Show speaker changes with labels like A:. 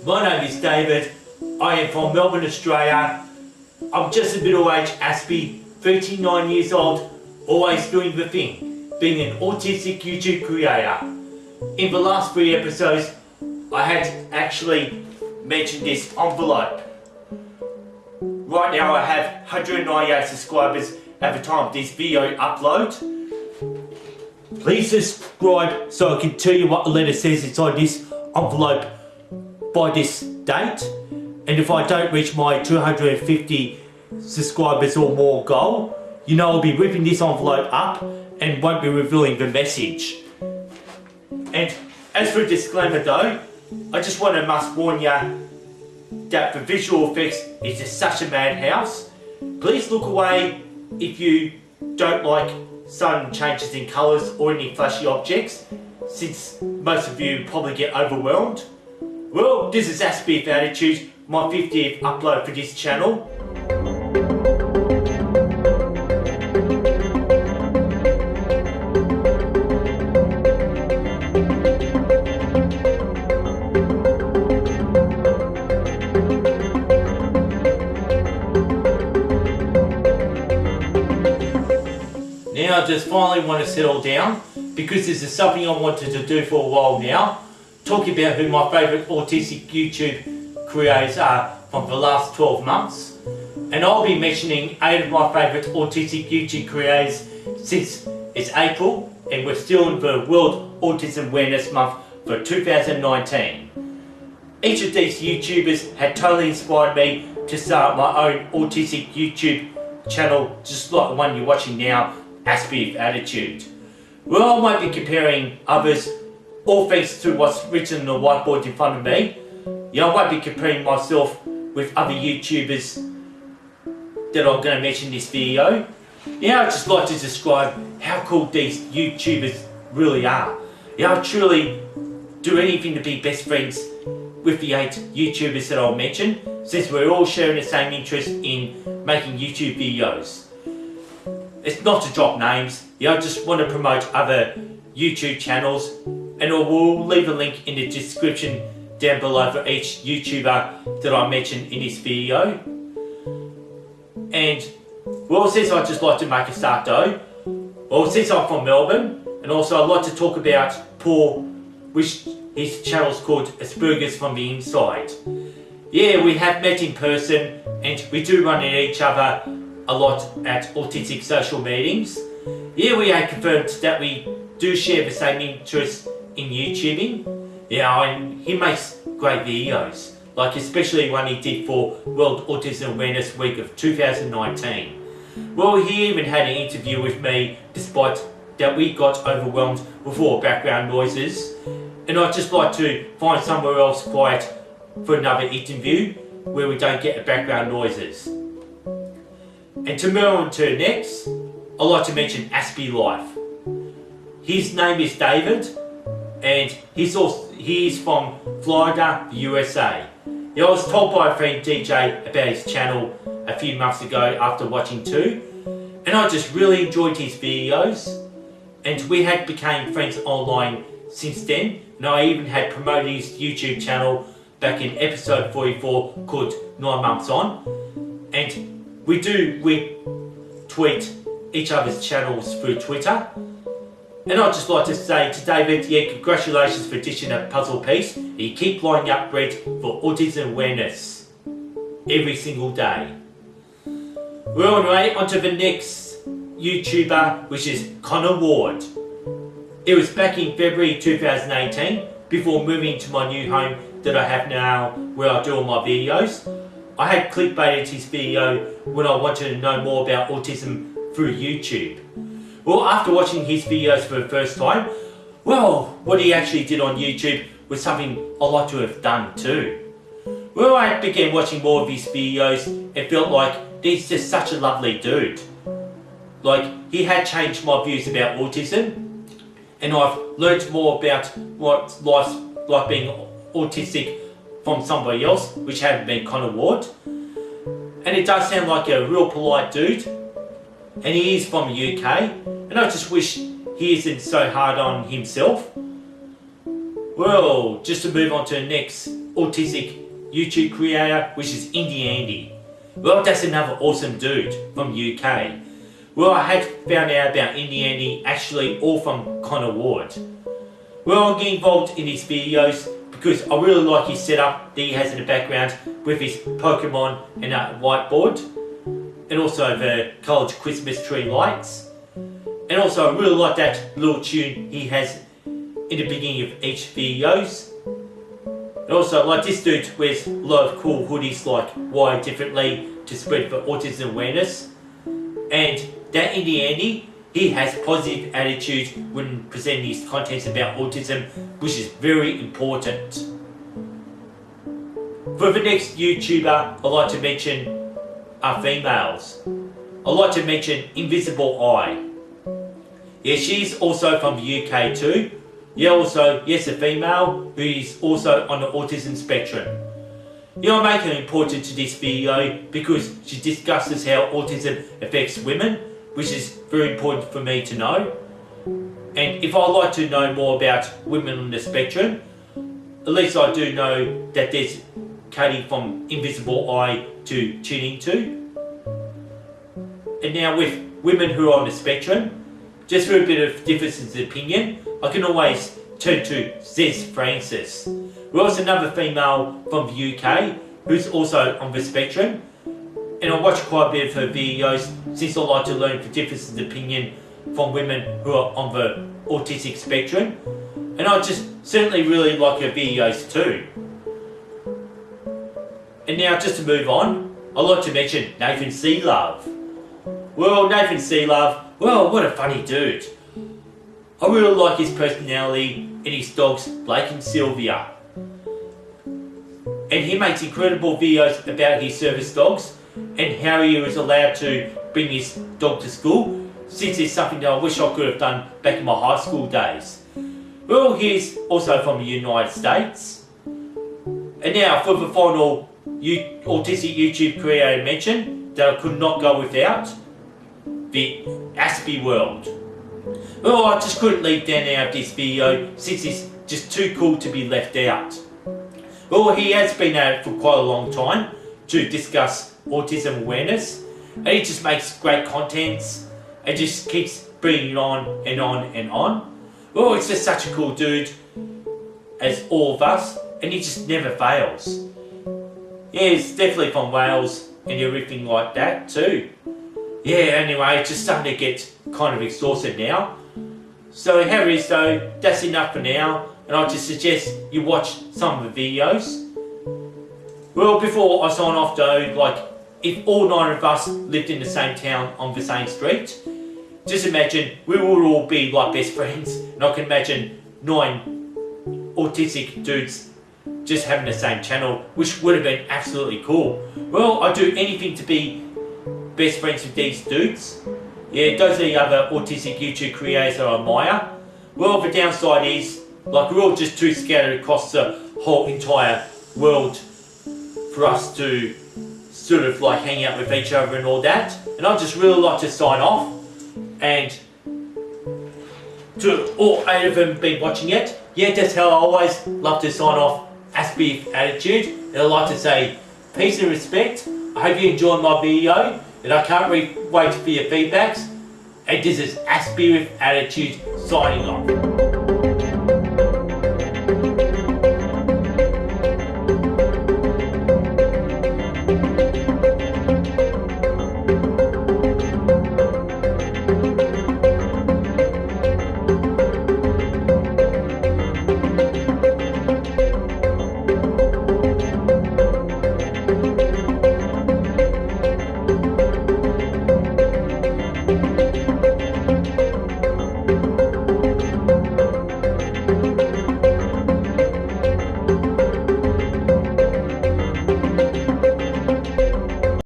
A: My name is David. I am from Melbourne, Australia. I'm just a middle-aged Aspie, 39 years old, always doing the thing, being an autistic YouTube creator. In the last 3 episodes, I had actually mentioned this envelope. Right now I have 198 subscribers at the time of this video upload. Please subscribe so I can tell you what the letter says inside this envelope by this date. And if I don't reach my 250 subscribers or more goal, you know I'll be ripping this envelope up and won't be revealing the message. And as for a disclaimer though, I just must warn you that the visual effects is just such a madhouse. Please look away if you don't like sudden changes in colours or any flashy objects, since most of you probably get overwhelmed. Well, this is Aspie with Attitude, my 50th upload for this channel. Now I just finally want to settle down because this is something I wanted to do for a while now. Talking about who my favourite autistic YouTube creators are from the last 12 months. And I'll be mentioning 8 of my favourite autistic YouTube creators since it's April and we're still in the World Autism Awareness Month for 2019. Each of these YouTubers had totally inspired me to start my own autistic YouTube channel, just like the one you're watching now, Aspie with Attitude. Well, I won't be comparing others, all thanks to what's written on the whiteboard in front of me. I won't be comparing myself with other YouTubers that I'm going to mention in this video. I'd just like to describe how cool these YouTubers really are. I truly do anything to be best friends with the 8 YouTubers that I'll mention, since we're all sharing the same interest in making YouTube videos. It's not to drop names, I just want to promote other YouTube channels, and I will leave a link in the description down below for each YouTuber that I mentioned in this video. And well, since I'd just like to make a start though, well, since I'm from Melbourne, and also I'd like to talk about Paul, which his channel's called Asperger's from the Inside. We have met in person and we do run into each other a lot at autistic social meetings. We had confirmed that we do share the same interest in YouTubing. And he makes great videos, like especially one he did for World Autism Awareness Week of 2019. Well, he even had an interview with me despite that we got overwhelmed with all background noises. And I'd just like to find somewhere else quiet for another interview where we don't get the background noises. And to move on to next, I'd like to mention Aspie Life. His name is David, and he's from Florida, the USA. I was told by a friend DJ about his channel a few months ago after watching 2, and I just really enjoyed his videos, and we had become friends online since then, and I even had promoted his YouTube channel back in episode 44 called 9 Months On, and we tweet each other's channels through Twitter. And I'd just like to say to David, congratulations for dishing a puzzle piece. You keep lining up bread for autism awareness every single day. Well, anyway, on to the next YouTuber, which is Connor Ward. It was back in February 2018, before moving to my new home that I have now, where I do all my videos. I had clickbaited his video when I wanted to know more about autism through YouTube. Well, after watching his videos for the first time, well, what he actually did on YouTube was something I'd like to have done too. Well, I began watching more of his videos and felt like he's just such a lovely dude. Like, he had changed my views about autism, and I've learned more about what life's like being autistic from somebody else, which hadn't been Connor Ward. And it does sound like a real polite dude, and he is from the UK, and I just wish he isn't so hard on himself. Well, just to move on to the next autistic YouTube creator, which is Indie Andy. Well, that's another awesome dude from UK. Well, I had found out about Indie Andy actually all from Connor Ward. Well, I get involved in his videos because I really like his setup that he has in the background with his Pokemon and a whiteboard, and also the college Christmas tree lights. And also I really like that little tune he has in the beginning of each videos. And also like this dude wears a lot of cool hoodies like Wired Differently to spread for autism awareness. And that Indie Andy, he has positive attitude when presenting his contents about autism, which is very important. For the next YouTuber I'd like to mention are females. I'd like to mention Invisible Eye. Yeah, she's also from the UK too. Yeah, also, yes, a female who is also on the autism spectrum. Yeah, I make her important to this video because she discusses how autism affects women, which is very important for me to know. And if I'd like to know more about women on the spectrum, at least I do know that there's Katie from Invisible Eye to tune into. And now with women who are on the spectrum, just for a bit of difference in opinion, I can always turn to Zez Francis. We're also another female from the UK who's also on the spectrum, and I watch quite a bit of her videos since I like to learn the differences in opinion from women who are on the autistic spectrum, and I just certainly really like her videos too. And now just to move on, I'd like to mention Nathan Sealove. Well, Nathan Sealove, well, what a funny dude. I really like his personality and his dogs Blake and Sylvia. And he makes incredible videos about his service dogs and how he was allowed to bring his dog to school, since it's something that I wish I could have done back in my high school days. Well, he's also from the United States. And now for the final autistic YouTube creator mention that I could not go without, the Aspie World. Well, I just couldn't leave Dan out of this video since it's just too cool to be left out. Well, he has been at it for quite a long time to discuss autism awareness, and he just makes great contents and just keeps bringing it on and on and on. Well, it's just such a cool dude, as all of us, and he just never fails. Yeah, he's definitely from Wales and everything like that too. Yeah, anyway, it's just starting to get kind of exhausted now. So how it is though, that's enough for now, and I just suggest you watch some of the videos. Well, before I sign off though, like, if all 9 of us lived in the same town on the same street, just imagine we would all be like best friends, and I can imagine 9 autistic dudes just having the same channel, which would have been absolutely cool. Well, I'd do anything to be best friends with these dudes. Yeah, those are the other autistic YouTube creators I admire. Well, the downside is, like, we're all just too scattered across the whole entire world for us to sort of like hang out with each other and all that. And I'd just really like to sign off, and to all 8 of them been watching it, yeah, that's how I always love to sign off. Aspie with attitude, and I'd like to say peace and respect. I hope you enjoyed my video, and I can't wait for your feedbacks. And this is Aspie with attitude signing off.